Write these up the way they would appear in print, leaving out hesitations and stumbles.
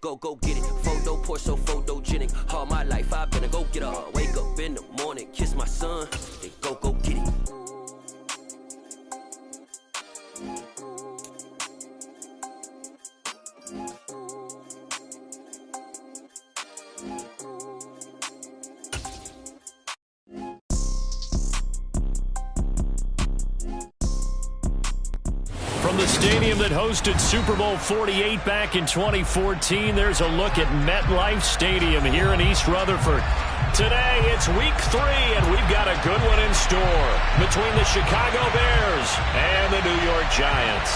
go get it. Photo pour so photogenic. All my life I've been a go getter. Wake up in the morning, kiss my son, then go get it. From the stadium that hosted Super Bowl 48 back in 2014, there's a look at MetLife Stadium here in East Rutherford. Today, it's week 3, and we've got a good one in store between the Chicago Bears and the New York Giants.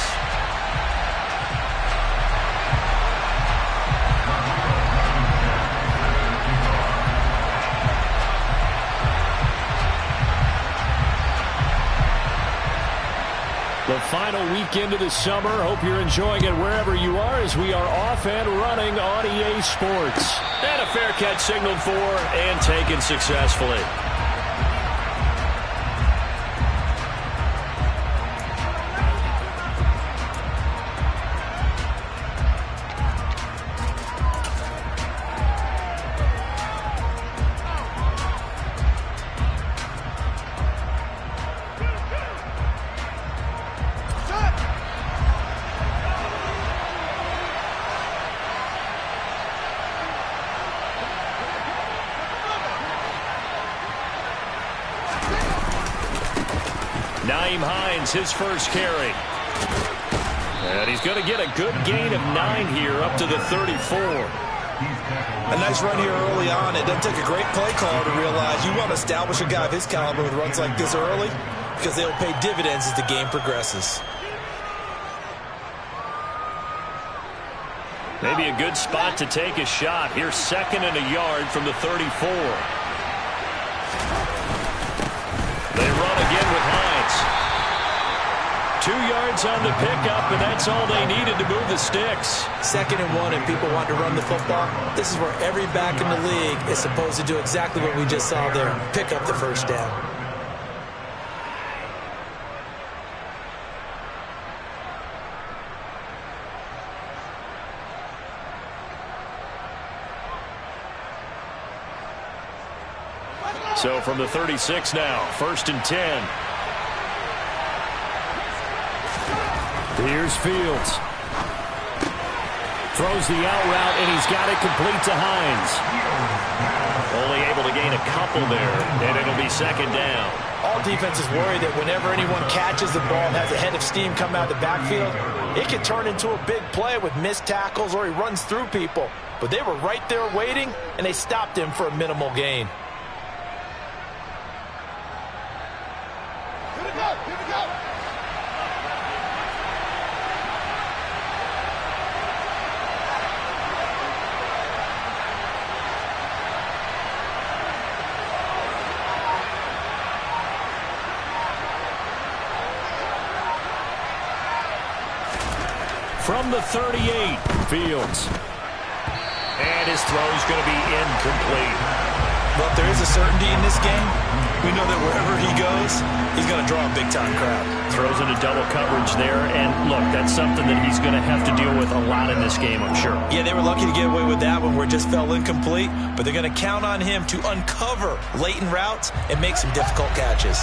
The final weekend of the summer. Hope you're enjoying it wherever you are as we are off and running on EA Sports. And a fair catch signaled for and taken successfully. Nyheim Hines, his first carry. And he's going to get a good gain of 9 here up to the 34. A nice run here early on. It doesn't take a great play caller to realize you want to establish a guy of his caliber with runs like this early because they'll pay dividends as the game progresses. Maybe a good spot to take a shot. Here's 2nd and a yard from the 34. They run again with Hines. 2 yards on the pickup, and that's all they needed to move the sticks. 2nd and 1, and people want to run the football. This is where every back in the league is supposed to do exactly what we just saw there, pick up the first down. So from the 36 now, 1st and 10. Here's Fields. Throws the out route, and he's got it complete to Hines. Only able to gain a couple there, and it'll be 2nd down. All defenses worry that whenever anyone catches the ball and has a head of steam come out of the backfield, it can turn into a big play with missed tackles or he runs through people. But they were right there waiting, and they stopped him for a minimal gain. From the 38, Fields. And his throw's going to be incomplete. But there is a certainty in this game. We know that wherever he goes, he's going to draw a big-time crowd. Throws into double coverage there. And, look, that's something that he's going to have to deal with a lot in this game, I'm sure. Yeah, they were lucky to get away with that one where it just fell incomplete. But they're going to count on him to uncover latent routes and make some difficult catches.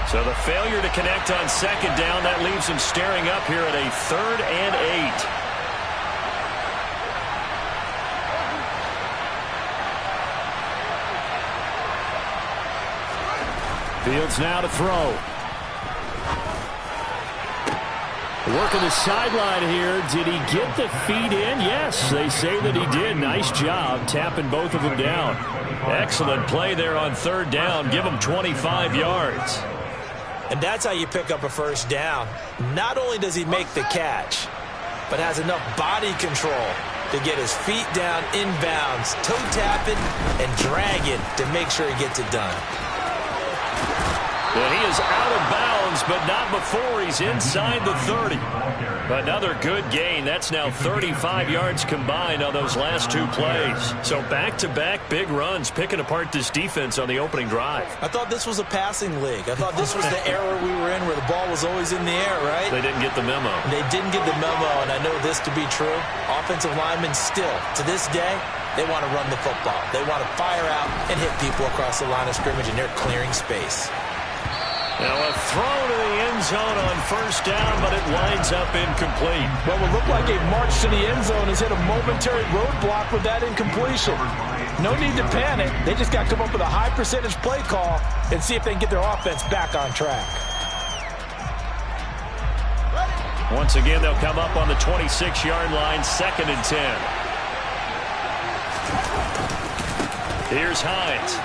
So the failure to connect on 2nd down, that leaves him staring up here at a 3rd and 8. Fields now to throw. Working the sideline here. Did he get the feet in? Yes, they say that he did. Nice job tapping both of them down. Excellent play there on 3rd down. Give him 25 yards. And that's how you pick up a first down. Not only does he make the catch, but has enough body control to get his feet down inbounds, toe tapping and dragging to make sure he gets it done. And he is out of bounds, but not before he's inside the 30. Another good gain. That's now 35 yards combined on those last two plays. So back-to-back big runs, picking apart this defense on the opening drive. I thought this was a passing league. I thought this was the era we were in where the ball was always in the air, right? They didn't get the memo. They didn't get the memo, and I know this to be true. Offensive linemen still, to this day, they want to run the football. They want to fire out and hit people across the line of scrimmage, and they're clearing space. Now a throw to the end zone on first down, but it winds up incomplete. What would look like a march to the end zone has hit a momentary roadblock with that incompletion. No need to panic. They just got to come up with a high percentage play call and see if they can get their offense back on track. Once again, they'll come up on the 26-yard line, 2nd and 10. Here's Hines.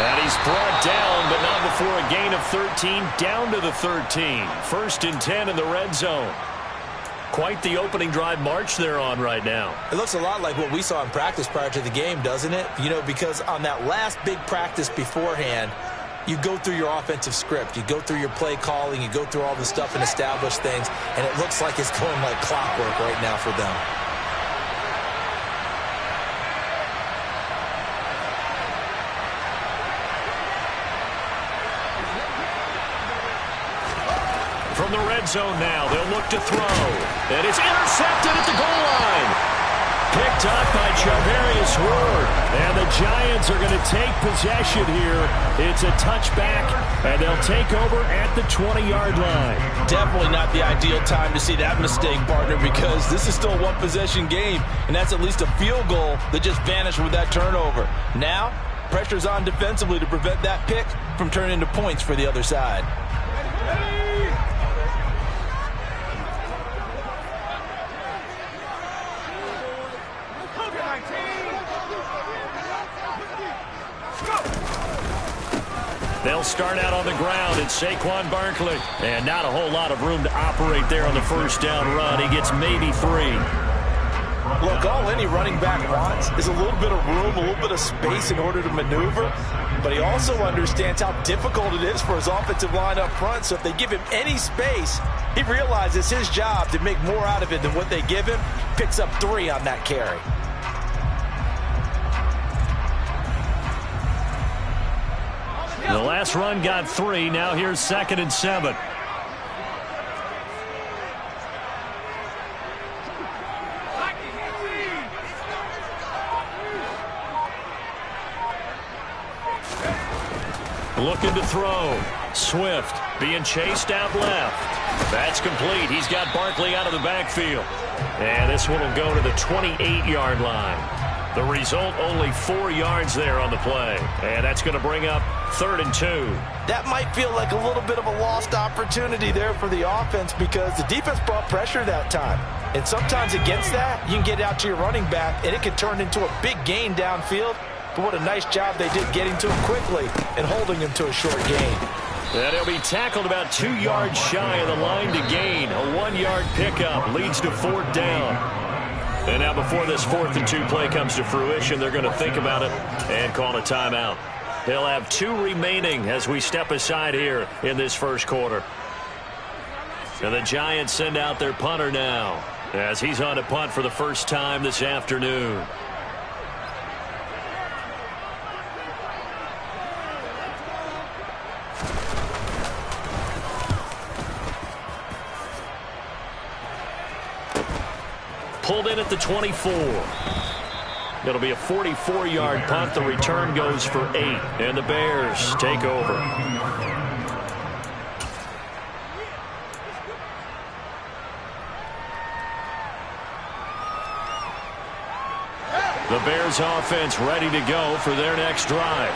And he's brought down, but not before a gain of 13, down to the 13. 1st and 10 in the red zone. Quite the opening drive march they're on right now. It looks a lot like what we saw in practice prior to the game, doesn't it? You know, because on that last big practice beforehand, you go through your offensive script. You go through your play calling. You go through all the stuff and establish things. And it looks like it's going like clockwork right now for them. From the red zone now, they'll look to throw. And it's intercepted at the goal line. Picked up by Charvarius Ward. And the Giants are going to take possession here. It's a touchback, and they'll take over at the 20-yard line. Definitely not the ideal time to see that mistake, partner, because this is still a one-possession game, and that's at least a field goal that just vanished with that turnover. Now, pressure's on defensively to prevent that pick from turning into points for the other side. They'll start out on the ground. It's Saquon Barkley. And not a whole lot of room to operate there on the first down run. He gets maybe 3. Look, all any running back wants is a little bit of room, a little bit of space in order to maneuver. But he also understands how difficult it is for his offensive line up front. So if they give him any space, he realizes his job to make more out of it than what they give him. Picks up 3 on that carry. The last run got 3. Now here's 2nd and 7. Looking to throw. Swift being chased out left. That's complete. He's got Barkley out of the backfield. And this one will go to the 28-yard line. The result, only 4 yards there on the play. And that's going to bring up 3rd and 2. That might feel like a little bit of a lost opportunity there for the offense because the defense brought pressure that time. And sometimes against that, you can get out to your running back, and it can turn into a big gain downfield. But what a nice job they did getting to him quickly and holding him to a short gain. And he'll be tackled about 2 yards shy of the line to gain. A 1-yard pickup leads to 4th down. And now before this 4th and 2 play comes to fruition, they're going to think about it and call a timeout. They'll have 2 remaining as we step aside here in this first quarter. And the Giants send out their punter now as he's on to punt for the first time this afternoon. Pulled in at the 24. It'll be a 44-yard punt. The return goes for 8. And the Bears take over. The Bears offense ready to go for their next drive.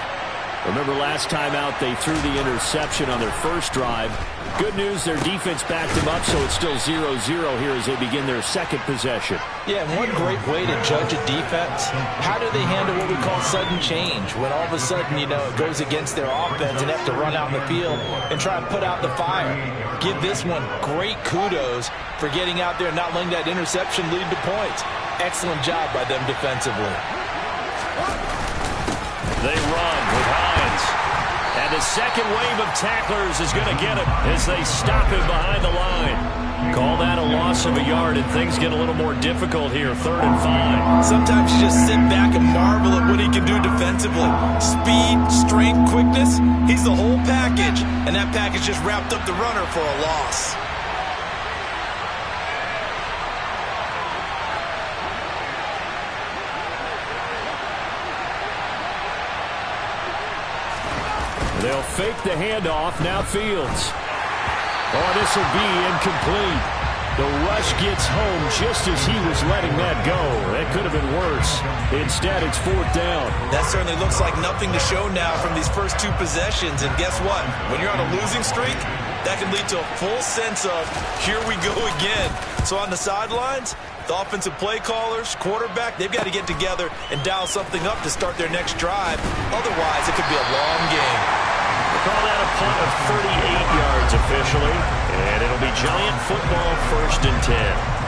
Remember last time out they threw the interception on their first drive. Good news, their defense backed them up, so it's still 0-0 here as they begin their second possession. Yeah, and one great way to judge a defense, how do they handle what we call sudden change? When all of a sudden, you know, it goes against their offense and have to run out in the field and try and put out the fire. Give this one great kudos for getting out there and not letting that interception lead to points. Excellent job by them defensively. They run with Hines. And the second wave of tacklers is going to get him as they stop him behind the line. Call that a loss of a yard, and things get a little more difficult here, 3rd and 5. Sometimes you just sit back and marvel at what he can do defensively. Speed, strength, quickness, he's the whole package. And that package just wrapped up the runner for a loss. They'll fake the handoff. Now Fields. Oh, this will be incomplete. The rush gets home just as he was letting that go. That could have been worse. Instead, it's 4th down. That certainly looks like nothing to show now from these first 2 possessions. And guess what? When you're on a losing streak, that can lead to a full sense of, here we go again. So on the sidelines, the offensive play callers, quarterback, they've got to get together and dial something up to start their next drive. Otherwise, it could be a long game. We'll call that a punt of 38 yards officially, and it'll be Giant football, 1st and 10.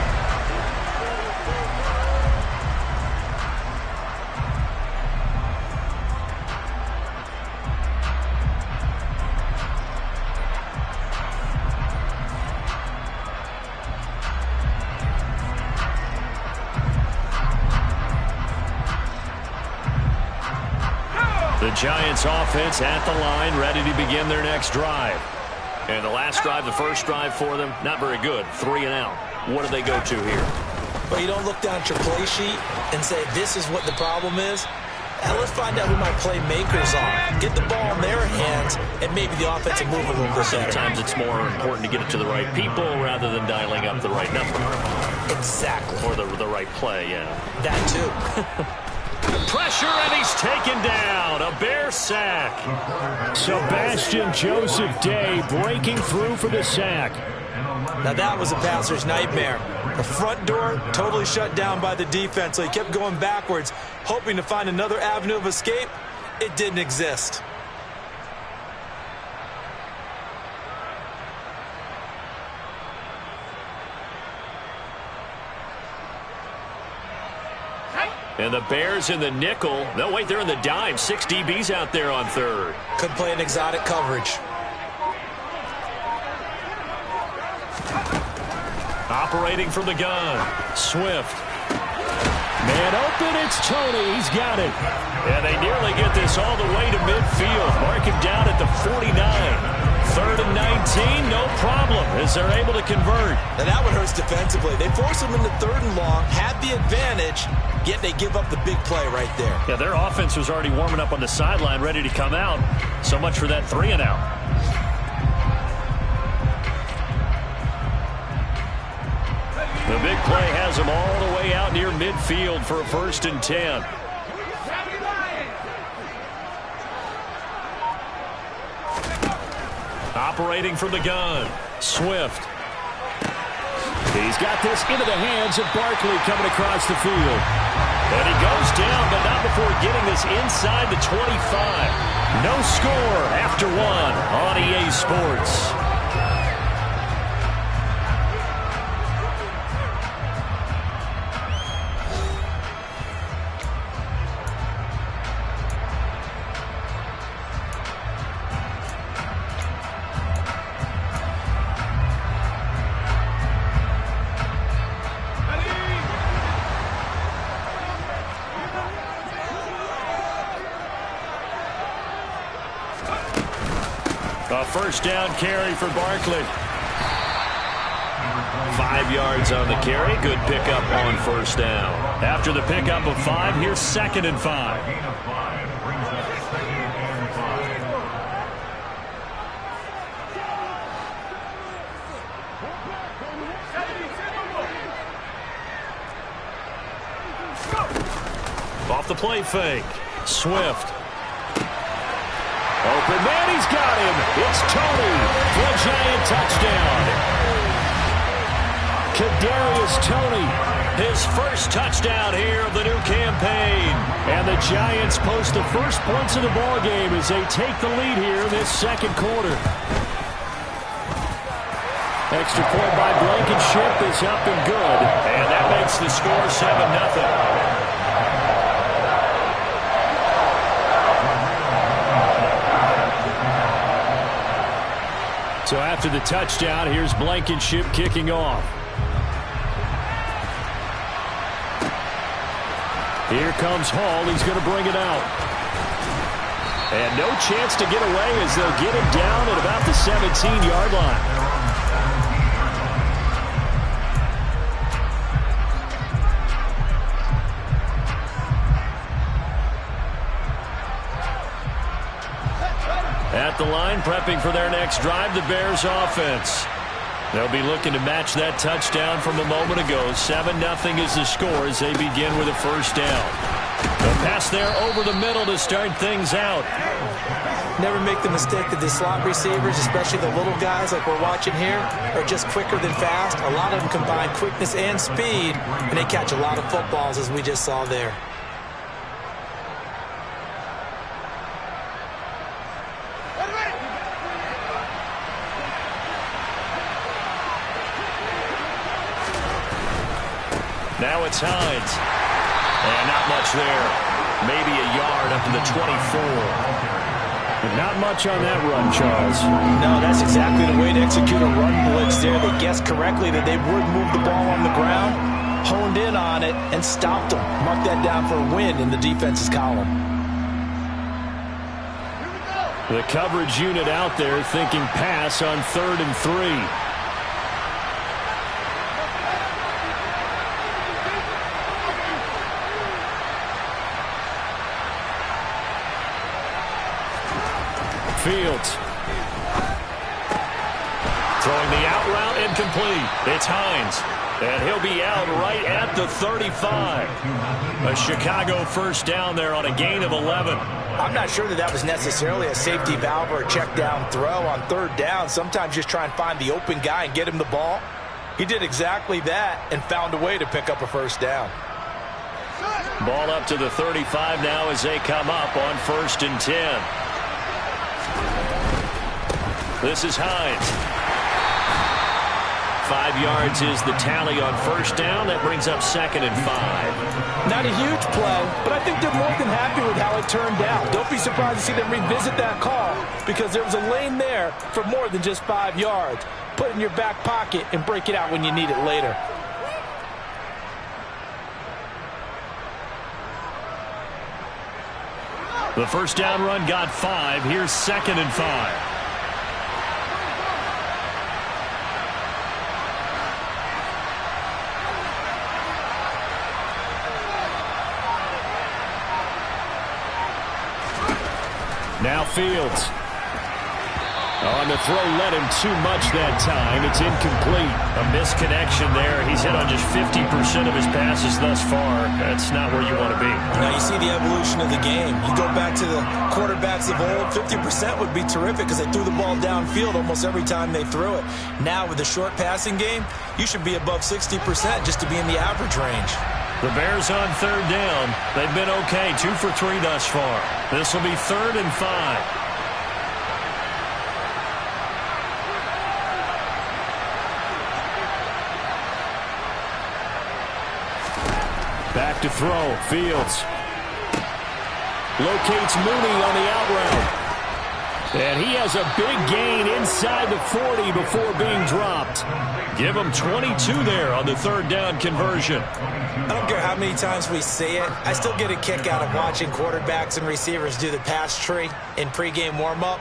The Giants offense at the line, ready to begin their next drive. And the last drive, the first drive for them, not very good. 3 and out. What do they go to here? Well, you don't look down at your play sheet and say, this is what the problem is. Now let's find out who my playmakers are. Get the ball in their hands, and maybe the offense will move a little bit better. Sometimes it's more important to get it to the right people rather than dialing up the right number. Exactly. Or the right play, yeah. That too. Pressure, and he's taken down. A Bear sack. Sebastian Joseph Day breaking through for the sack. Now that was a passer's nightmare. The front door totally shut down by the defense, so he kept going backwards, hoping to find another avenue of escape. It didn't exist. And the Bears in the nickel. No, wait, they're in the dime. 6 DBs out there on 3rd. Could play an exotic coverage. Operating from the gun. Swift. Man open, it's Tony. He's got it. And they nearly get this all the way to midfield. Mark him down at the 49. 3rd and 19, no problem, as they're able to convert. Now that one hurts defensively. They force them into 3rd and long, had the advantage, yet they give up the big play right there. Yeah, their offense was already warming up on the sideline, ready to come out. So much for that 3 and out. The big play has them all the way out near midfield for a 1st and 10. Operating from the gun. Swift. He's got this into the hands of Barkley coming across the field. And he goes down, but not before getting this inside the 25. No score after 1 on EA Sports. A 1st down carry for Barkley. 5 yards on the carry. Good pickup on 1st down. After the pickup of 5, here's 2nd and 5. Off the play fake. Swift. Open man, he's got him. It's Tony for a Giant touchdown. Kadarius Toney, his 1st touchdown here of the new campaign. And the Giants post the first points of the ball game as they take the lead here in this 2nd quarter. Extra point by Blankenship is up and good. And that makes the score 7-0. So after the touchdown, here's Blankenship kicking off. Here comes Hall. He's going to bring it out. And no chance to get away as they'll get him down at about the 17-yard line. At the line, prepping for their next drive, the Bears offense. They'll be looking to match that touchdown from a moment ago. 7-0 is the score as they begin with a first down. The pass there over the middle to start things out. Never make the mistake that the slot receivers, especially the little guys like we're watching here, are just quicker than fast. A lot of them combine quickness and speed, and they catch a lot of footballs as we just saw there. Now it's Hines. And not much there. Maybe a yard up to the 24. But not much on that run, Charles. No, that's exactly the way to execute a run blitz there. They guessed correctly that they would move the ball on the ground, honed in on it, and stopped them. Mark that down for a win in the defense's column. The coverage unit out there thinking pass on 3rd and 3. Fields. Throwing the out route incomplete. It's Hines. And he'll be out right at the 35. A Chicago first down there on a gain of 11. I'm not sure that was necessarily a safety valve or a check down throw on 3rd down. Sometimes just try and find the open guy and get him the ball. He did exactly that and found a way to pick up a first down. Ball up to the 35 now as they come up on 1st and 10. This is Hines. 5 yards is the tally on 1st down. That brings up 2nd and 5. Not a huge play, but I think they're more than happy with how it turned out. Don't be surprised to see them revisit that call because there was a lane there for more than just 5 yards. Put it in your back pocket and break it out when you need it later. The first down run got 5. Here's 2nd and 5. Now Fields. On the throw, led him too much that time. It's incomplete. A misconnection there. He's hit on just 50% of his passes thus far. That's not where you want to be. Now you see the evolution of the game. You go back to the quarterbacks of old, 50% would be terrific because they threw the ball downfield almost every time they threw it. Now with the short passing game, you should be above 60% just to be in the average range. The Bears on 3rd down. They've been okay, 2 for 3 thus far. This will be 3rd and 5. Back to throw. Fields. Locates Mooney on the out route. And he has a big gain inside the 40 before being dropped. Give him 22 there on the 3rd down conversion. I don't care how many times we see it. I still get a kick out of watching quarterbacks and receivers do the pass tree in pregame warm-up.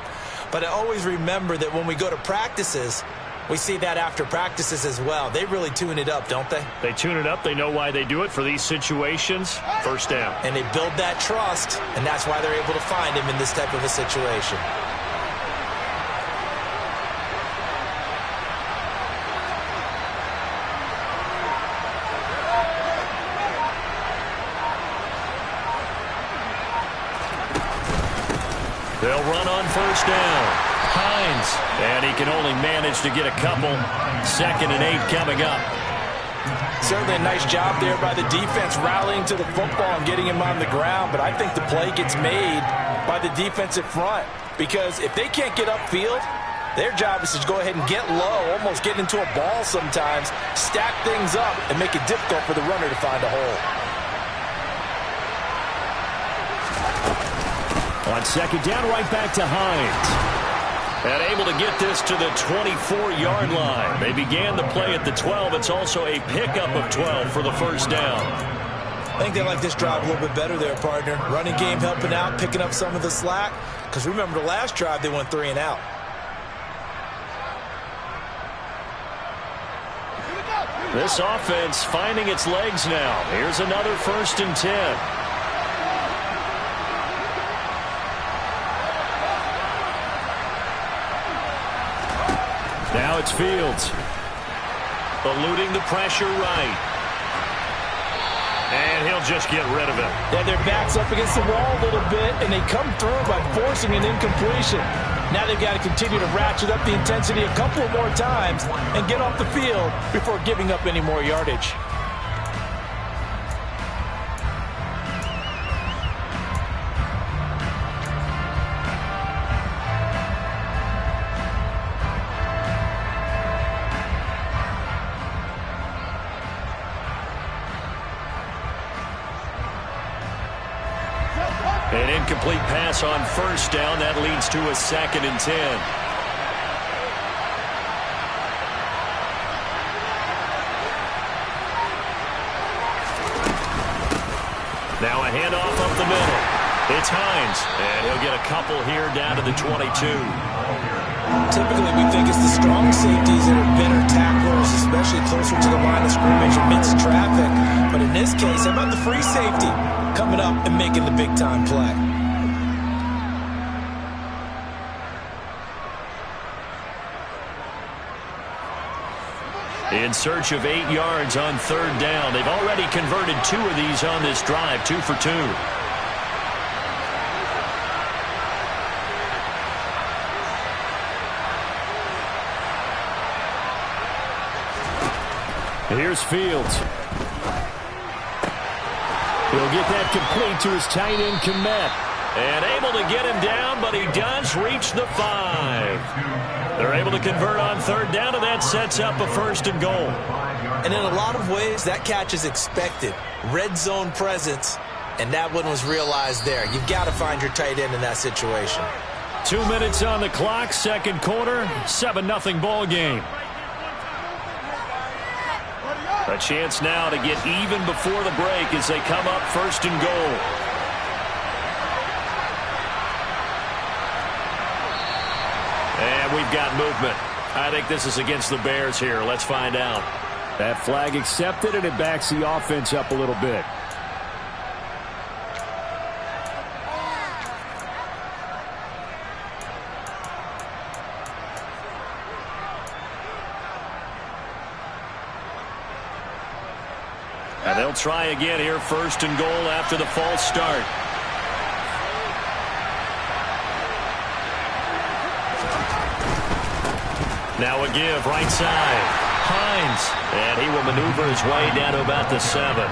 But I always remember that when we go to practices, we see that after practices as well. They really tune it up, don't they? They tune it up. They know why they do it for these situations. First down. And they build that trust, and that's why they're able to find him in this type of a situation. They'll run on 1st down. Hines, and he can only manage to get a couple. 2nd and 8 coming up. Certainly a nice job there by the defense rallying to the football and getting him on the ground, but I think the play gets made by the defensive front because if they can't get upfield, their job is to go ahead and get low, almost get into a ball sometimes, stack things up, and make it difficult for the runner to find a hole. On 2nd down, right back to Hines. And able to get this to the 24-yard line. They began the play at the 12. It's also a pickup of 12 for the first down. I think they like this drive a little bit better there, partner. Running game helping out, picking up some of the slack. Because remember, the last drive, they went 3 and out. This offense finding its legs now. Here's another 1st and 10. Now it's Fields. Eluding the pressure right. And he'll just get rid of it. Yeah, their back's up against the wall a little bit, and they come through by forcing an incompletion. Now they've got to continue to ratchet up the intensity a couple of more times and get off the field before giving up any more yardage. An incomplete pass on 1st down. That leads to a 2nd and 10. Now a handoff up the middle. It's Hines. And he'll get a couple here down to the 22. Typically, we think it's the strong safeties that are better tacklers, especially closer to the line of scrimmage amidst traffic. But in this case, how about the free safety coming up and making the big-time play? In search of 8 yards on 3rd down. They've already converted 2 of these on this drive, 2 for 2. Here's Fields. He'll get that complete to his tight end, Kmet. And able to get him down, but he does reach the 5. They're able to convert on 3rd down, and that sets up a 1st and goal. And in a lot of ways, that catch is expected. Red zone presence, and that one was realized there. You've got to find your tight end in that situation. 2 minutes on the clock, 2nd quarter, 7-0 ball game. A chance now to get even before the break as they come up 1st and goal. And we've got movement. I think this is against the Bears here. Let's find out. That flag accepted, and it backs the offense up a little bit. And they'll try again here, 1st and goal after the false start. Now a give, right side. Hines. And he will maneuver his way down to about the 7.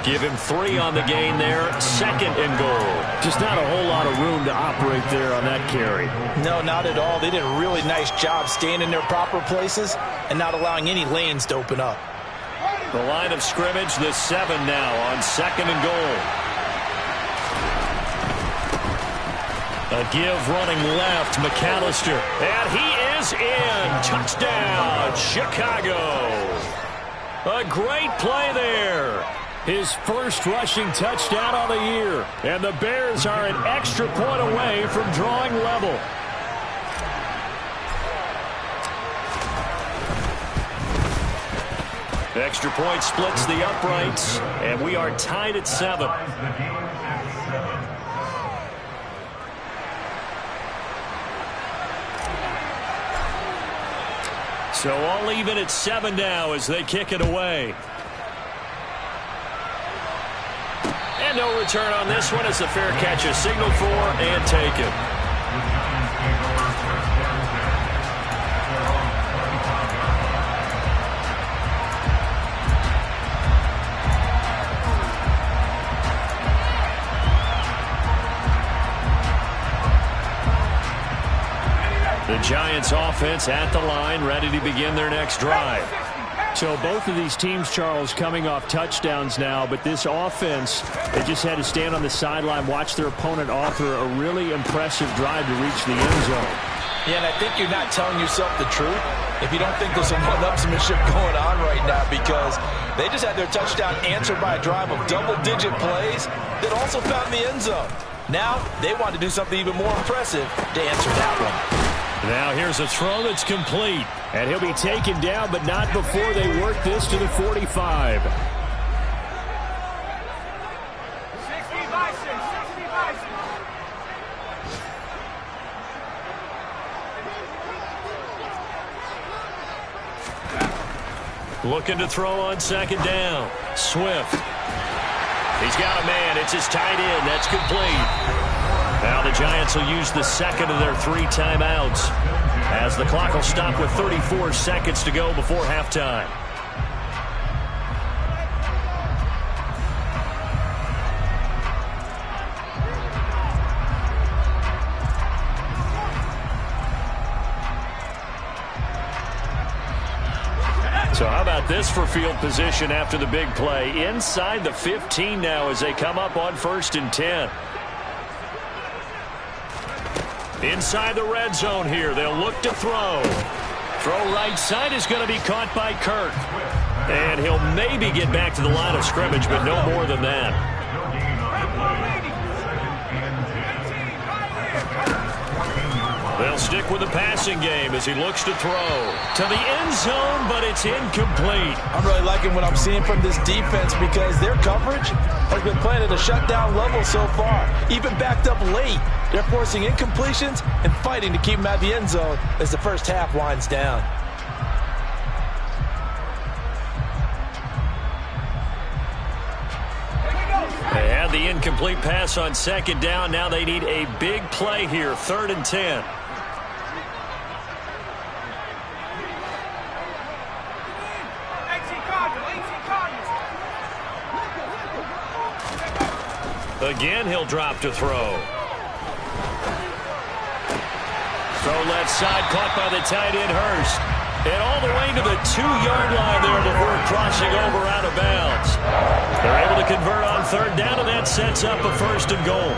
Give him 3 on the gain there, 2nd and goal. Just not a whole lot of room to operate there on that carry. No, not at all. They did a really nice job staying in their proper places and not allowing any lanes to open up. The line of scrimmage, the 7 now on 2nd and goal. A give running left, McAllister. And he is in. Touchdown, Chicago. A great play there. His first rushing touchdown on the year. And the Bears are an extra point away from drawing level. Extra point splits the uprights, and we are tied at 7. So all even at 7 now as they kick it away. And no return on this one as the fair catch is signaled for and taken. The Giants offense at the line, ready to begin their next drive. So both of these teams, Charles, coming off touchdowns now, but this offense, they just had to stand on the sideline, watch their opponent offer a really impressive drive to reach the end zone. Yeah, and I think you're not telling yourself the truth if you don't think there's some one-upsmanship going on right now, because they just had their touchdown answered by a drive of double-digit plays that also found the end zone. Now they want to do something even more impressive to answer that one. Now here's a throw that's complete. And he'll be taken down, but not before they work this to the 45. Looking to throw on second down. Swift. He's got a man. It's his tight end. That's complete. Now the Giants will use the second of their 3 timeouts, as the clock will stop with 34 seconds to go before halftime. So how about this for field position after the big play? Inside the 15 now as they come up on 1st and 10. Inside the red zone here. They'll look to throw. Throw right side is going to be caught by Kirk. And he'll maybe get back to the line of scrimmage, but no more than that. They'll stick with the passing game as he looks to throw to the end zone, but it's incomplete. I'm really liking what I'm seeing from this defense, because their coverage has been playing at a shutdown level so far. Even backed up late, they're forcing incompletions and fighting to keep them out of the end zone as the first half winds down. They had the incomplete pass on second down. Now they need a big play here, 3rd and 10. Again, he'll drop to throw. Throw left side, caught by the tight end, Hurst. And all the way to the 2-yard line there before crossing over out of bounds. They're able to convert on 3rd down, and that sets up a 1st and goal.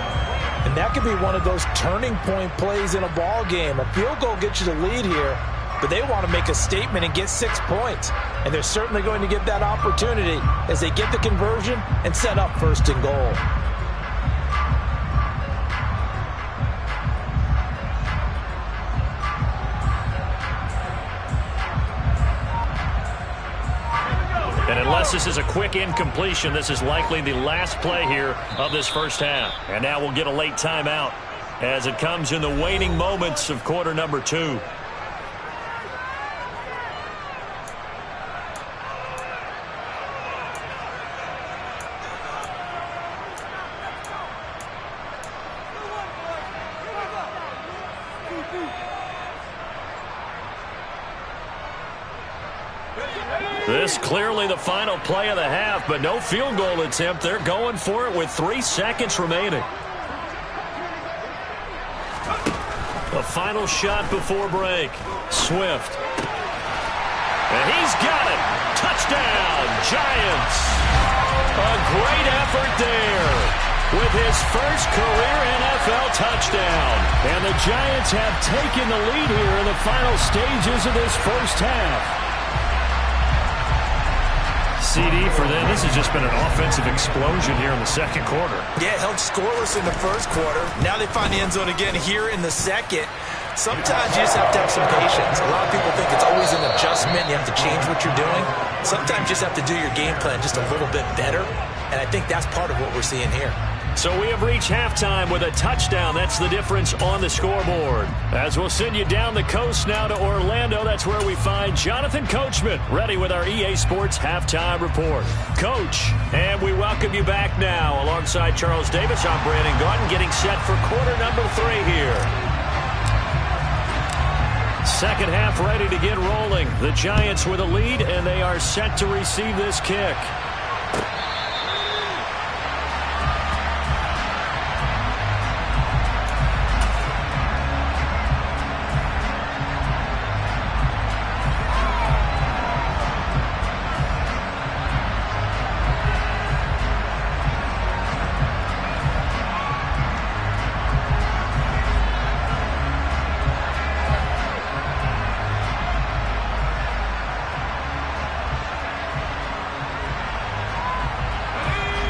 And that could be one of those turning point plays in a ball game. A field goal gets you the lead here, but they want to make a statement and get 6 points. And they're certainly going to get that opportunity as they get the conversion and set up 1st and goal. And unless this is a quick incompletion, this is likely the last play here of this first half. And now we'll get a late timeout as it comes in the waning moments of quarter number 2. This clearly the final play of the half, but no field goal attempt. They're going for it with 3 seconds remaining. The final shot before break. Swift. And he's got it. Touchdown, Giants. A great effort there with his first career NFL touchdown. And the Giants have taken the lead here in the final stages of this first half. CD for them. This has just been an offensive explosion here in the second quarter. Yeah, held scoreless in the first quarter. Now they find the end zone again here in the second. Sometimes you just have to have some patience. A lot of people think it's always an adjustment. You have to change what you're doing. Sometimes you just have to do your game plan just a little bit better. And I think that's part of what we're seeing here. So we have reached halftime with a touchdown. That's the difference on the scoreboard. As we'll send you down the coast now to Orlando, that's where we find Jonathan Coachman, ready with our EA Sports Halftime Report. Coach, and we welcome you back now. Alongside Charles Davis, I'm Brandon Gaudin, getting set for quarter number 3 here. Second half ready to get rolling. The Giants with a lead, and they are set to receive this kick.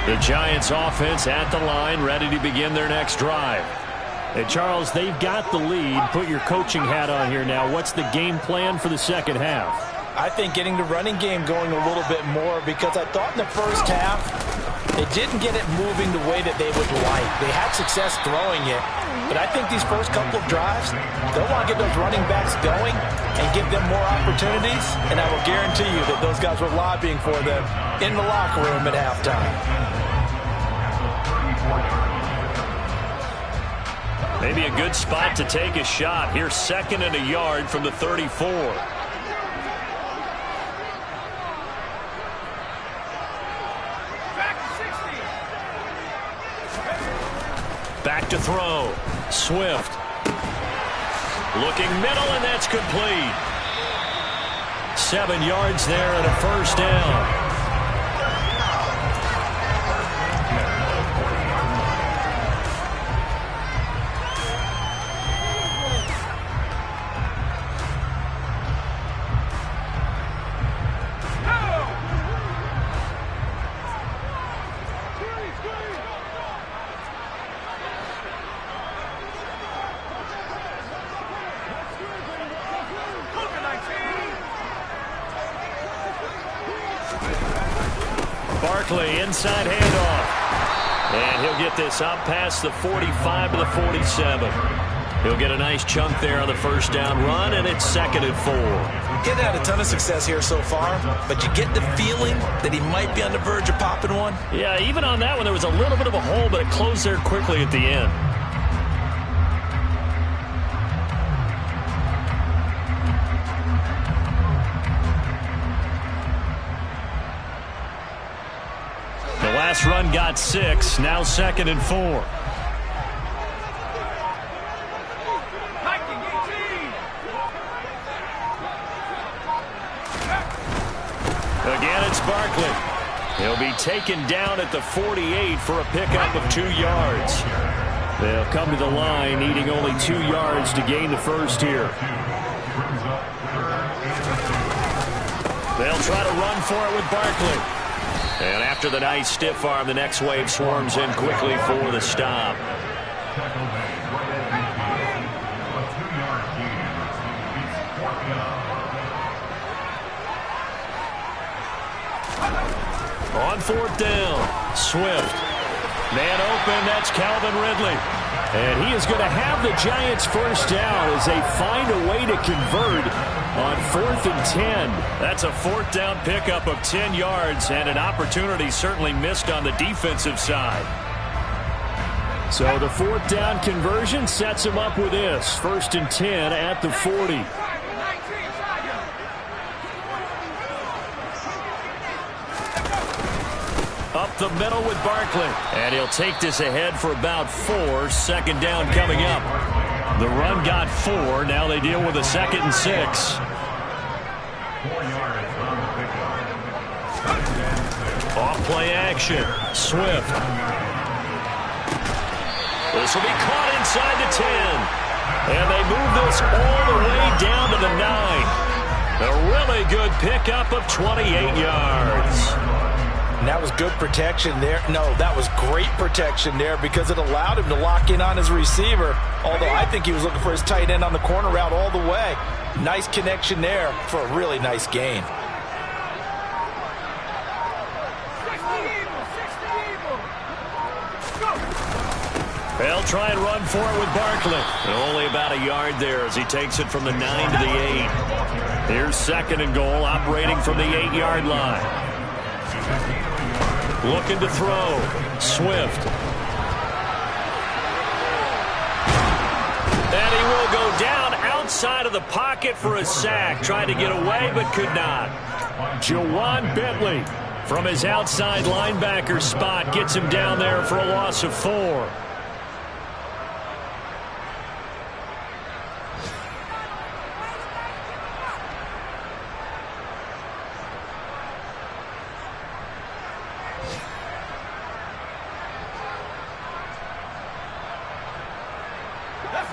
The Giants offense at the line, ready to begin their next drive. And Charles, they've got the lead. Put your coaching hat on here now. What's the game plan for the second half? I think getting the running game going a little bit more, because I thought in the first half they didn't get it moving the way that they would like. They had success throwing it, but I think these first couple of drives, they'll want to get those running backs going and give them more opportunities, and I will guarantee you that those guys were lobbying for them in the locker room at halftime. Maybe a good spot to take a shot. Here's 2nd and a yard from the 34. Back to throw. Swift. Looking middle, and that's complete. 7 yards there and a first down. Inside handoff. And he'll get this up past the 45 to the 47. He'll get a nice chunk there on the first down run, and it's 2nd and 4. He hasn't had a ton of success here so far, but you get the feeling that he might be on the verge of popping one. Yeah, even on that one, there was a little bit of a hole, but it closed there quickly at the end. Last run got 6. Now 2nd and 4. Again, it's Barkley. He'll be taken down at the 48 for a pickup of 2 yards. They'll come to the line needing only 2 yards to gain the first here. They'll try to run for it with Barkley. And after the nice stiff arm, the next wave swarms in quickly for the stop. On 4th down, Swift. Man open, that's Calvin Ridley. And he is going to have the Giants first down as they find a way to convert on 4th and 10. That's a 4th down pickup of 10 yards and an opportunity certainly missed on the defensive side. So the 4th down conversion sets him up with this. 1st and 10 at the 40. Up the middle with Barkley. And he'll take this ahead for about 4. 2nd down coming up. The run got 4. Now they deal with a 2nd and 6. Off play action. Swift. This will be caught inside the 10. And they move this all the way down to the 9. A really good pickup of 28 yards. And that was good protection there. No, that was great protection there because it allowed him to lock in on his receiver. Although I think he was looking for his tight end on the corner route all the way. Nice connection there for a really nice gain. They'll try and run for it with Barkley. And only about a yard there as he takes it from the 9 to the 8. Here's 2nd and goal, operating from the 8-yard line. Looking to throw. Swift. And he will go down outside of the pocket for a sack. Tried to get away, but could not. Jawan Bentley from his outside linebacker spot gets him down there for a loss of 4.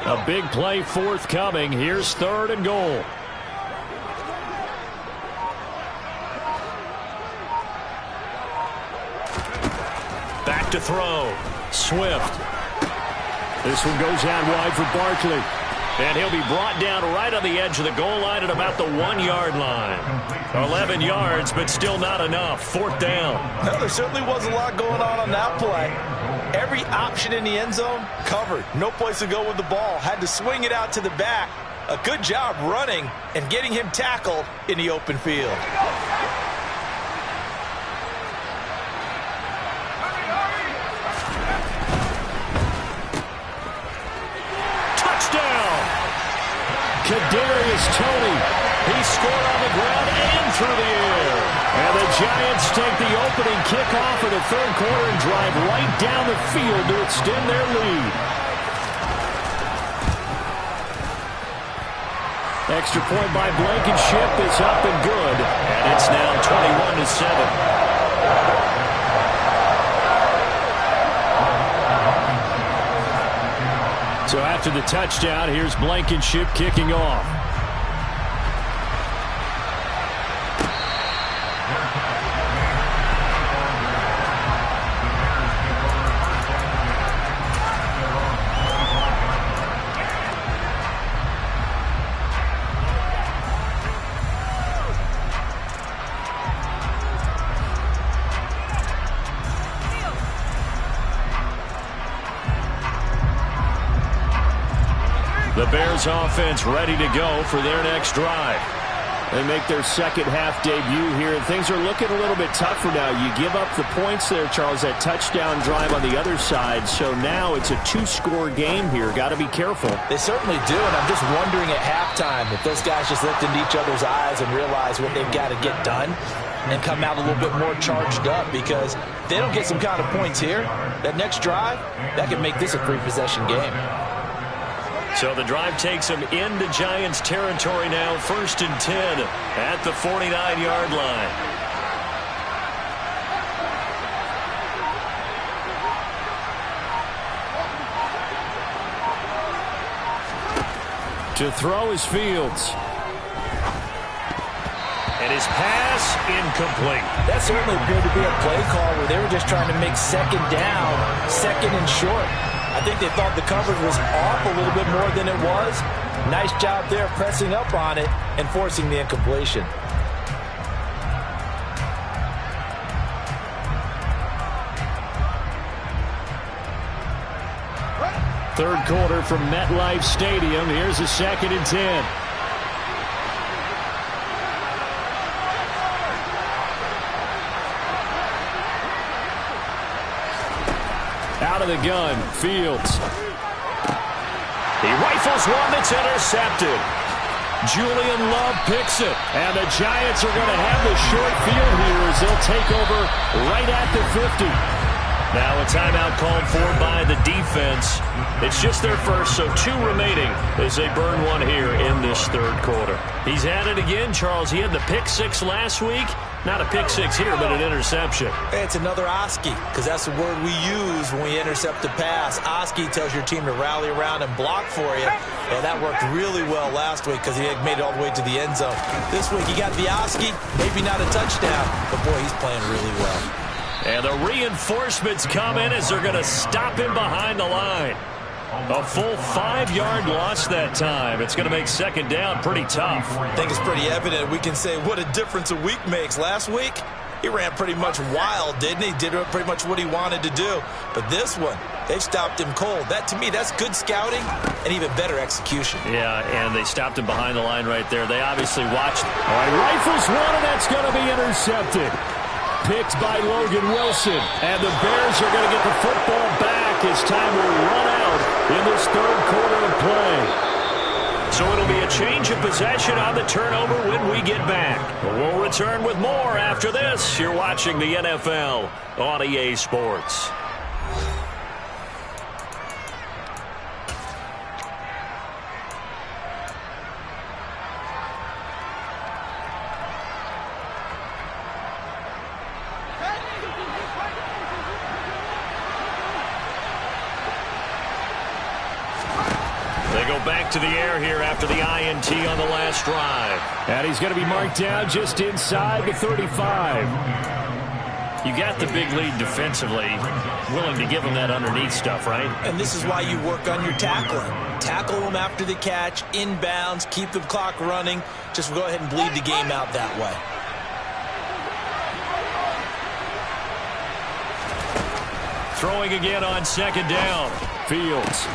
A big play forthcoming. Here's 3rd and goal. Back to throw. Swift. This one goes out wide for Barkley. And he'll be brought down right on the edge of the goal line at about the 1-yard line. 11 yards, but still not enough. Fourth down. Well, there certainly was a lot going on that play. Every option in the end zone covered. No place to go with the ball. Had to swing it out to the back. A good job running and getting him tackled in the open field. Kadarius Toney. He scored on the ground and through the air. And the Giants take the opening kickoff of the third quarter and drive right down the field to extend their lead. Extra point by Blankenship is up and good. And it's now 21-7. So after the touchdown, here's Blankenship kicking off. The Bears offense ready to go for their next drive. They make their second half debut here, and things are looking a little bit tougher now. You give up the points there, Charles, that touchdown drive on the other side. So now it's a 2-score game here. Got to be careful. They certainly do, and I'm just wondering at halftime if those guys just looked into each other's eyes and realize what they've got to get done and come out a little bit more charged up, because if they don't get some kind of points here, that next drive, that could make this a 3-possession game. So the drive takes them into Giants territory now, 1st and 10 at the 49-yard line. To throw is Fields. And his pass incomplete. That certainly appeared to be a play call where they were just trying to make second down, second and short. I think they thought the coverage was off a little bit more than it was. Nice job there pressing up on it and forcing the incompletion. Third quarter from MetLife Stadium. Here's a 2nd and 10. Out of the gun, Fields. He rifles one that's intercepted. Julian Love picks it. And the Giants are going to have the short field here as they'll take over right at the 50. Now a timeout called for by the defense. It's just their first, so 2 remaining as they burn one here in this third quarter. He's at it again, Charles. He had the pick 6 last week. Not a pick 6 here, but an interception. It's another Oski, because that's the word we use when we intercept a pass. Oski tells your team to rally around and block for you. And that worked really well last week because he had made it all the way to the end zone. This week he got the Oski, maybe not a touchdown, but boy, he's playing really well. And the reinforcements come in as they're going to stop him behind the line. A full 5-yard loss that time. It's going to make second down pretty tough. I think it's pretty evident. We can say what a difference a week makes. Last week, he ran pretty much wild, didn't he? Did pretty much what he wanted to do. But this one, they've stopped him cold. That, to me, that's good scouting and even better execution. Yeah, and they stopped him behind the line right there. They obviously watched. All right, rifles one, and that's going to be intercepted. Picked by Logan Wilson. And the Bears are going to get the football back as time will run out in this third quarter of play. So it'll be a change of possession on the turnover when we get back. We'll return with more after this. You're watching the NFL on EA Sports. Back to the air here after the INT on the last drive. And he's going to be marked down just inside the 35. You got the big lead defensively, willing to give them that underneath stuff, right? And this is why you work on your tackling. Tackle them after the catch, inbounds, keep the clock running. Just go ahead and bleed the game out that way. Throwing again on second down. Fields.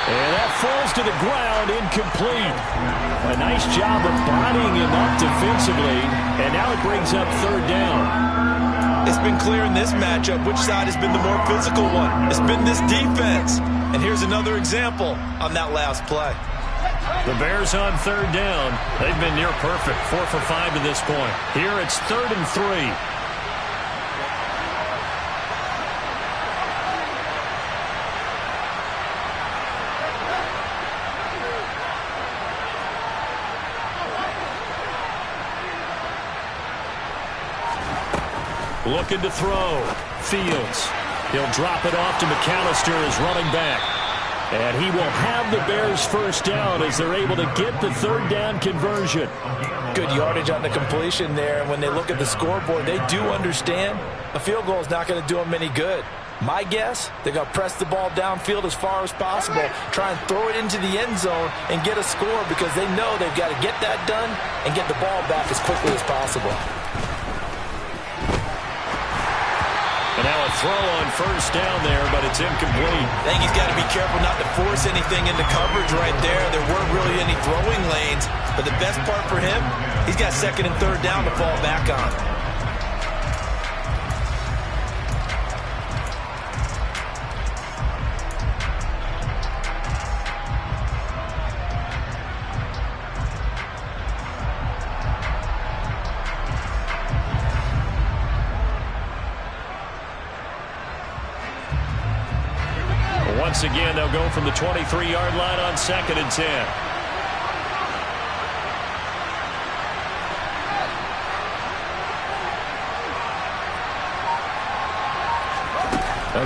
And that falls to the ground, incomplete. A nice job of bodying him up defensively, and now it brings up third down. It's been clear in this matchup which side has been the more physical one. It's been this defense. And here's another example on that last play. The Bears on third down. They've been near perfect, 4 for 5 to this point. Here it's 3rd and 3. Looking to throw. Fields. He'll drop it off to McAllister as running back. And he will have the Bears first down as they're able to get the third down conversion. Good yardage on the completion there. And when they look at the scoreboard, they do understand a field goal is not going to do them any good. My guess, they're going to press the ball downfield as far as possible, try and throw it into the end zone and get a score because they know they've got to get that done and get the ball back as quickly as possible. And now a throw on first down there, but it's incomplete. I think he's got to be careful not to force anything into coverage right there. There weren't really any throwing lanes, but the best part for him, he's got second and third down to fall back on. Once again, they'll go from the 23-yard line on 2nd and 10.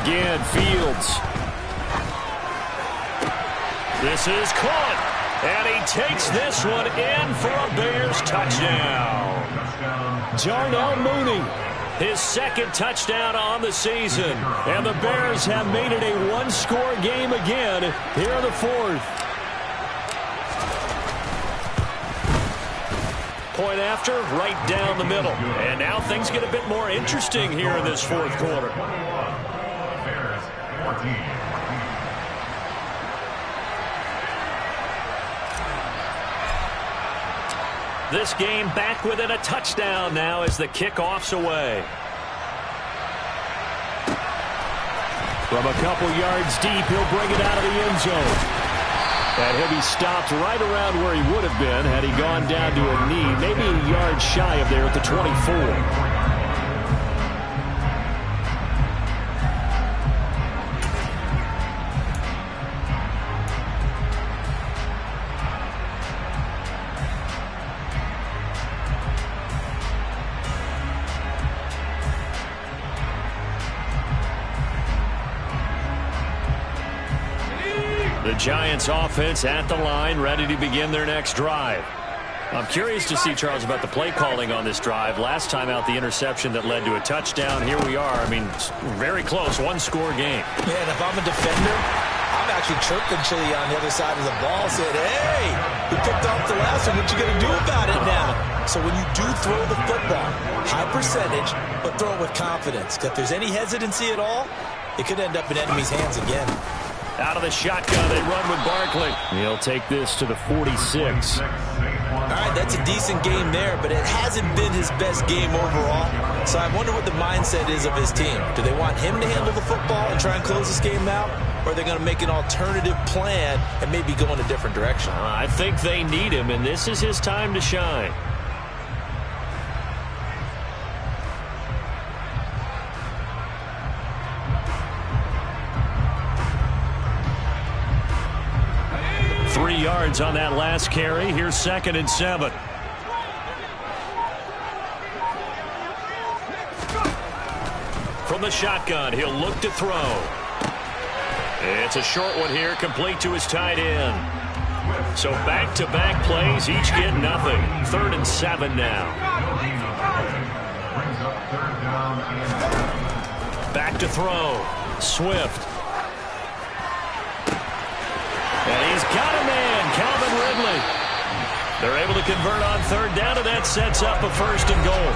Again, Fields. This is caught. And he takes this one in for a Bears touchdown. Darnell Mooney. His second touchdown on the season. And the Bears have made it a one-score game again here in the 4th. Point after, right down the middle. And now things get a bit more interesting here in this 4th quarter. Bears 14. This game back within a touchdown now as the kickoff's away. From a couple yards deep, he'll bring it out of the end zone. And he'll be stopped right around where he would have been had he gone down to a knee, maybe a yard shy of there at the 24. The Giants offense at the line, ready to begin their next drive. I'm curious to see, Charles, about the play calling on this drive. Last time out, the interception that led to a touchdown. Here we are. I mean, very close, one-score game. Yeah, and if I'm a defender, I'm actually chirping Chili on the other side of the ball, saying, hey, we picked off the last one. What you going to do about it now? So when you do throw the football, high percentage, but throw it with confidence. If there's any hesitancy at all, it could end up in enemy's hands again. Out of the shotgun, they run with Barkley. He'll take this to the 46. All right, that's a decent game there, but it hasn't been his best game overall. So I wonder what the mindset is of his team. Do they want him to handle the football and try and close this game out? Or are they going to make an alternative plan and maybe go in a different direction? I think they need him, and this is his time to shine. Yards on that last carry. Here's 2nd and 7. From the shotgun, he'll look to throw. It's a short one here, complete to his tight end. So back-to-back plays, each get nothing. 3rd and 7 now. Brings up 3rd down. Back to throw. Swift. And he's got a man, Calvin Ridley. They're able to convert on third down, and that sets up a 1st and goal.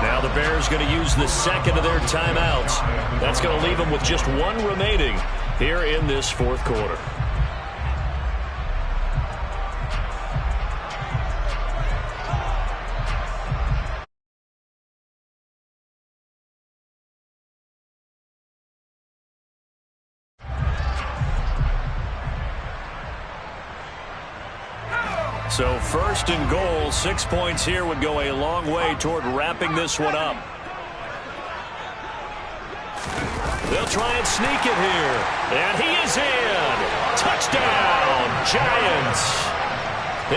Now the Bears going to use the second of their timeouts. That's going to leave them with just one remaining here in this 4th quarter. So 1st and goal, 6 points here would go a long way toward wrapping this one up. They'll try and sneak it here. And he is in. Touchdown, Giants.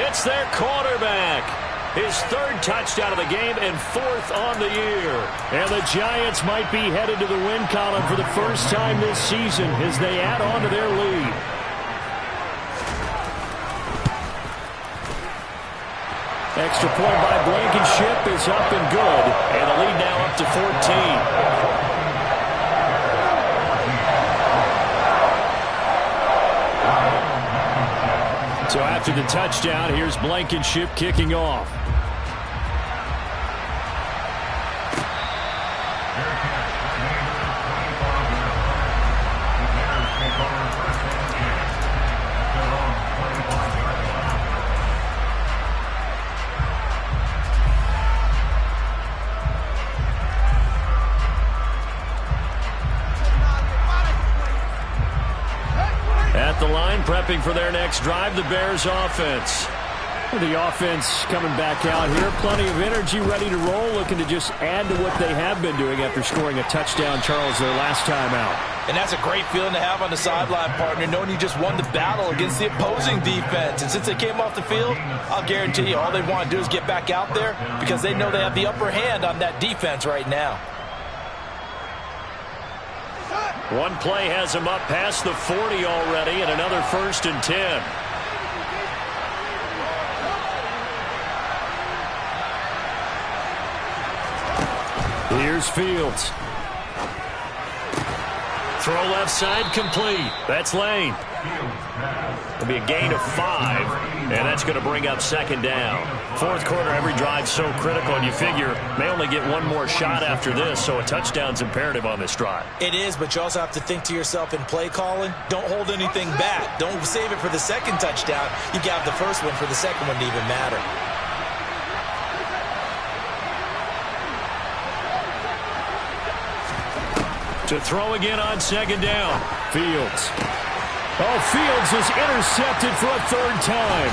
It's their quarterback. His 3rd touchdown of the game and 4th on the year. And the Giants might be headed to the win column for the first time this season as they add on to their lead. Extra point by Blankenship is up and good. And the lead now up to 14. So after the touchdown, here's Blankenship kicking off. At the line, prepping for their next drive, the Bears offense. The offense coming back out here. Plenty of energy, ready to roll, looking to just add to what they have been doing after scoring a touchdown, Charles, their last time out. And that's a great feeling to have on the sideline, partner, knowing you just won the battle against the opposing defense. And since they came off the field, I'll guarantee you all they want to do is get back out there because they know they have the upper hand on that defense right now. One play has him up past the 40 already, and another 1st and 10. Here's Fields. Throw left side complete. That's Lane. It'll be a gain of 5, and that's going to bring up 2nd down. 4th quarter, every drive so critical, and you figure may only get one more shot after this, so a touchdown's imperative on this drive. It is, but you also have to think to yourself in play calling, don't hold anything back. Don't save it for the 2nd touchdown. You got the 1st one for the 2nd one to even matter. To throw again on 2nd down. Fields. Oh, Fields is intercepted for a 3rd time.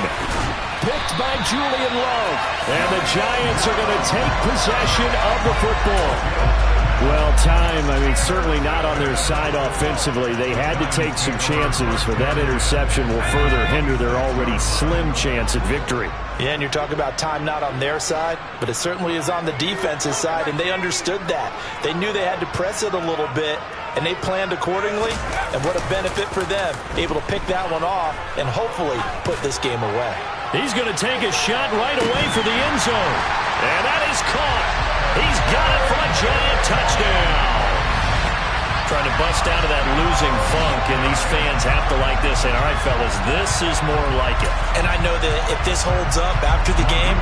Picked by Julian Love. And the Giants are going to take possession of the football. Well, time, certainly not on their side offensively. They had to take some chances, but that interception will further hinder their already slim chance at victory. Yeah, and you're talking about time not on their side, but it certainly is on the defense's side, and they understood that. They knew they had to press it a little bit, and they planned accordingly, and what a benefit for them, able to pick that one off and hopefully put this game away. He's going to take a shot right away for the end zone, and that is caught. He's got it for a Giant touchdown. Trying to bust out of that losing funk, and these fans have to like this. And all right, fellas, this is more like it. And I know that if this holds up after the game,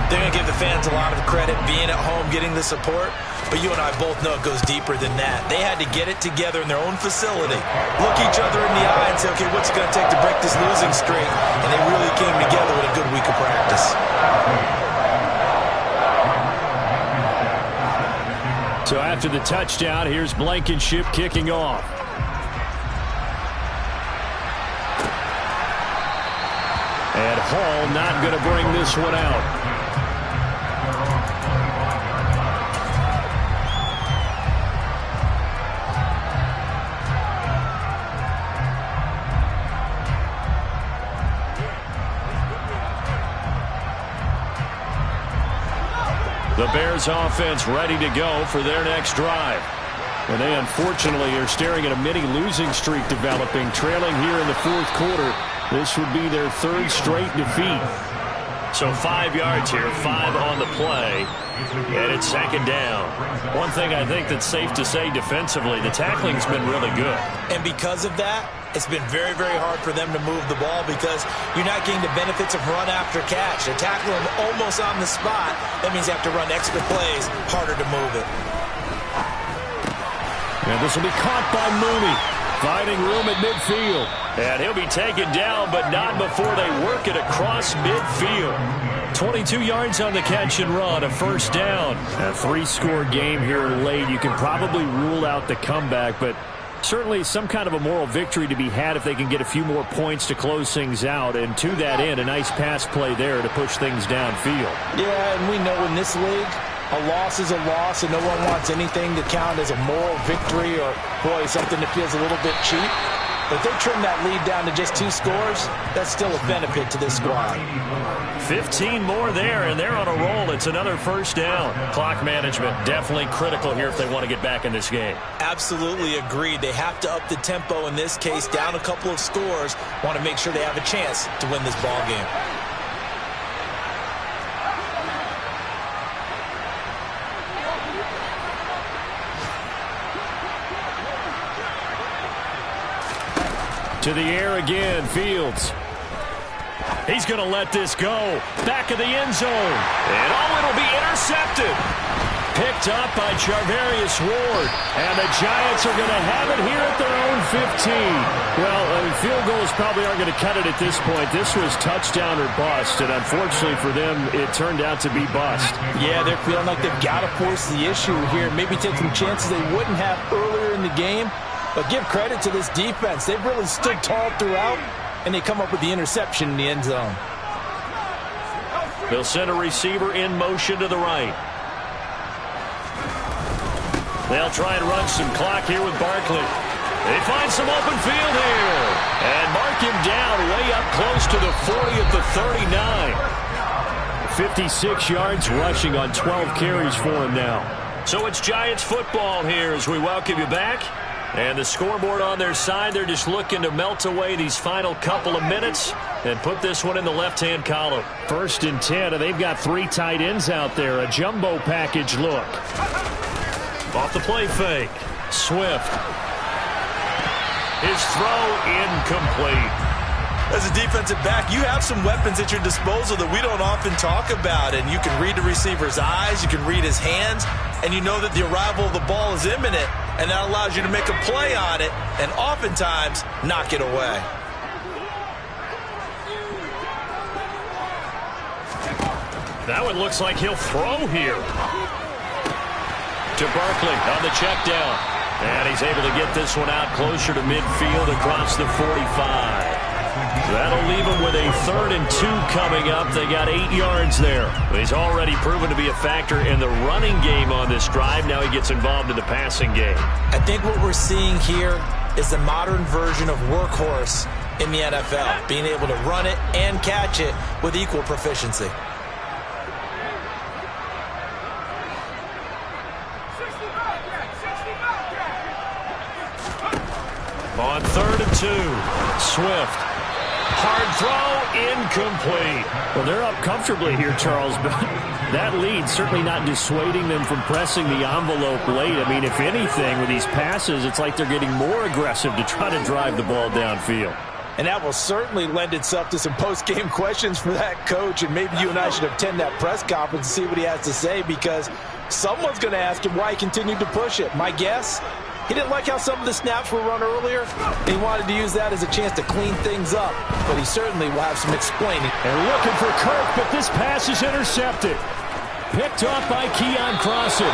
they're going to give the fans a lot of credit being at home, getting the support. But you and I both know it goes deeper than that. They had to get it together in their own facility, look each other in the eye and say, okay, what's it going to take to break this losing streak? And they really came together with a good week of practice. So after the touchdown, here's Blankenship kicking off. And Hall not going to bring this one out. The Bears offense ready to go for their next drive. And they unfortunately are staring at a mini losing streak developing, trailing here in the 4th quarter. This would be their 3rd straight defeat. So 5 yards here, 5 on the play, and it's second down. One thing I think that's safe to say defensively, the tackling's been really good. And because of that, it's been very, very hard for them to move the ball because you're not getting the benefits of run after catch. They're tackling almost on the spot. That means you have to run extra plays, harder to move it. And this will be caught by Mooney, finding room at midfield. And he'll be taken down, but not before they work it across midfield. 22 yards on the catch and run, a first down. A 3-score game here late. You can probably rule out the comeback, but certainly some kind of a moral victory to be had if they can get a few more points to close things out. And to that end, a nice pass play there to push things downfield. Yeah, and we know in this league, a loss is a loss, and no one wants anything to count as a moral victory or, boy, something that feels a little bit cheap. But if they trim that lead down to just 2 scores, that's still a benefit to this squad. 15 more there, and they're on a roll. It's another first down. Clock management definitely critical here if they want to get back in this game. Absolutely agreed. They have to up the tempo in this case, down a couple of scores, want to make sure they have a chance to win this ball game. To the air again, Fields. He's going to let this go. Back of the end zone. And it'll be intercepted. Picked up by Charvarius Ward. And the Giants are going to have it here at their own 15. Well, field goals probably aren't going to cut it at this point. This was touchdown or bust, and unfortunately for them, it turned out to be bust. Yeah, they're feeling like they've got to force the issue here. Maybe take some chances they wouldn't have earlier in the game. But give credit to this defense. They've really stood tall throughout, and they come up with the interception in the end zone. They'll send a receiver in motion to the right. They'll try and run some clock here with Barkley. They find some open field here. And mark him down way up close to the 40 at the 39. 56 yards rushing on 12 carries for him now. So it's Giants football here as we welcome you back. And the scoreboard on their side, they're just looking to melt away these final couple of minutes and put this one in the left-hand column. 1st and 10, and they've got 3 tight ends out there. A jumbo package look. Off the play fake. Swift. His throw incomplete. As a defensive back, you have some weapons at your disposal that we don't often talk about. And you can read the receiver's eyes, you can read his hands, and you know that the arrival of the ball is imminent. And that allows you to make a play on it and oftentimes knock it away. That one looks like he'll throw here. To Barkley on the check down. And he's able to get this one out closer to midfield across the 45. That'll leave him with a 3rd and 2 coming up. They got 8 yards there. He's already proven to be a factor in the running game on this drive. Now he gets involved in the passing game. I think what we're seeing here is the modern version of workhorse in the NFL, being able to run it and catch it with equal proficiency. On 3rd and 2, Swift. Hard throw, incomplete. Well, they're up comfortably here, Charles, but that lead certainly not dissuading them from pressing the envelope late. I mean, if anything, with these passes, it's like they're getting more aggressive to try to drive the ball downfield. And that will certainly lend itself to some post-game questions for that coach, and maybe you and I should attend that press conference and see what he has to say, because someone's going to ask him why he continued to push it. My guess? He didn't like how some of the snaps were run earlier. He wanted to use that as a chance to clean things up. But he certainly will have some explaining. And looking for Kirk, but this pass is intercepted. Picked off by Keon Crossen.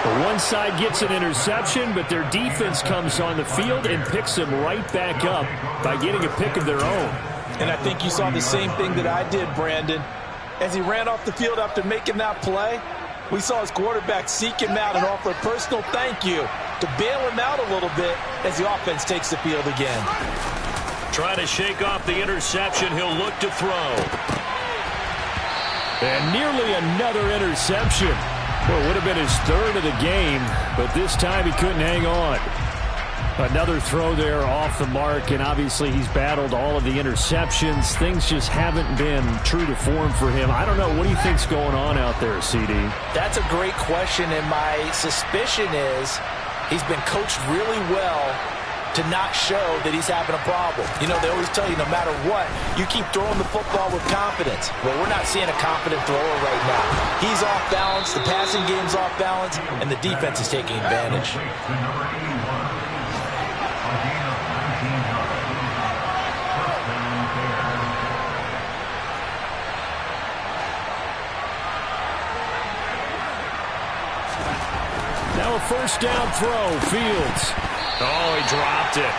The one side gets an interception, but their defense comes on the field and picks them right back up by getting a pick of their own. And I think you saw the same thing that I did, Brandon. As he ran off the field after making that play, we saw his quarterback seek him out and offer a personal thank you to bail him out a little bit as the offense takes the field again. Trying to shake off the interception, he'll look to throw. And nearly another interception. Well, it would have been his 3rd of the game, but this time he couldn't hang on. Another throw there off the mark, and obviously he's battled all of the interceptions. Things just haven't been true to form for him. I don't know. What do you think's going on out there, CD? That's a great question, and my suspicion is he's been coached really well to not show that he's having a problem. You know, they always tell you no matter what, you keep throwing the football with confidence. Well, we're not seeing a confident thrower right now. He's off balance, the passing game's off balance, and the defense is taking advantage. Now a first down throw, Fields. Oh, he dropped it.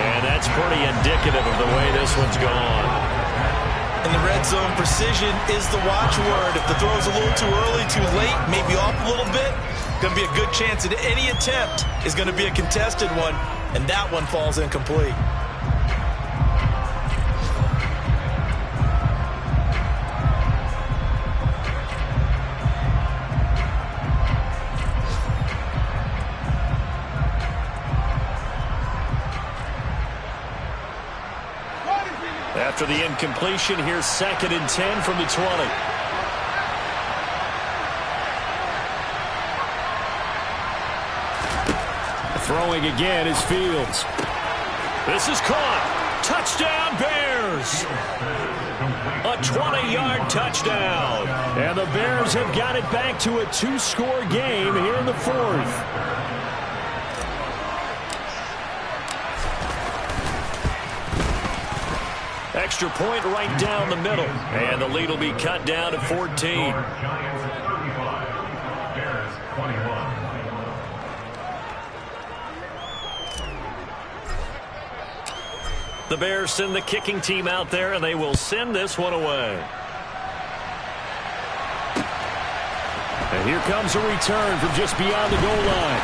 And that's pretty indicative of the way this one's gone. In the red zone, precision is the watchword. If the throw's a little too early, too late, maybe off a little bit, going to be a good chance that any attempt is going to be a contested one, and that one falls incomplete. After the incompletion, here's 2nd and 10 from the 20. Throwing again is Fields. This is caught. Touchdown, Bears! A 20-yard touchdown. And the Bears have got it back to a 2-score game here in the 4th. Extra point right down the middle. And the lead will be cut down to 14. Giants 35, Bears 21. The Bears send the kicking team out there, and they will send this one away. And here comes a return from just beyond the goal line.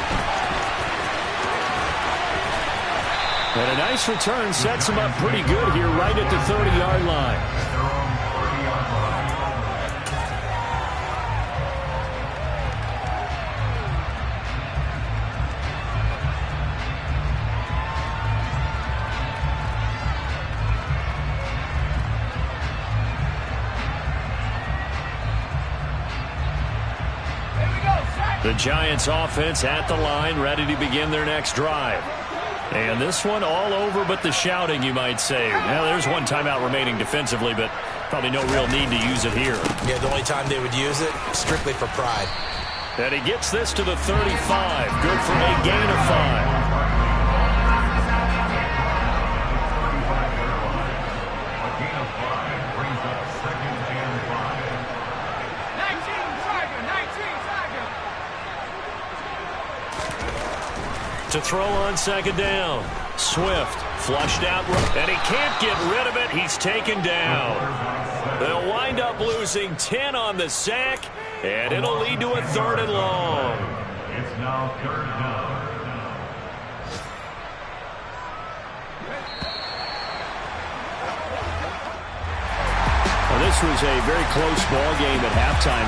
And a nice return sets him up pretty good here right at the 30-yard line. The Giants offense at the line, ready to begin their next drive. And this one all over but the shouting, you might say. Now, there's one timeout remaining defensively, but probably no real need to use it here. Yeah, the only time they would use it, strictly for pride. And he gets this to the 35. Good for a gain of 5. To throw on 2nd down. Swift flushed out, and he can't get rid of it. He's taken down. They'll wind up losing 10 on the sack, and it'll lead to a 3rd and long. It's now 3rd down. Well, this was a very close ball game at halftime.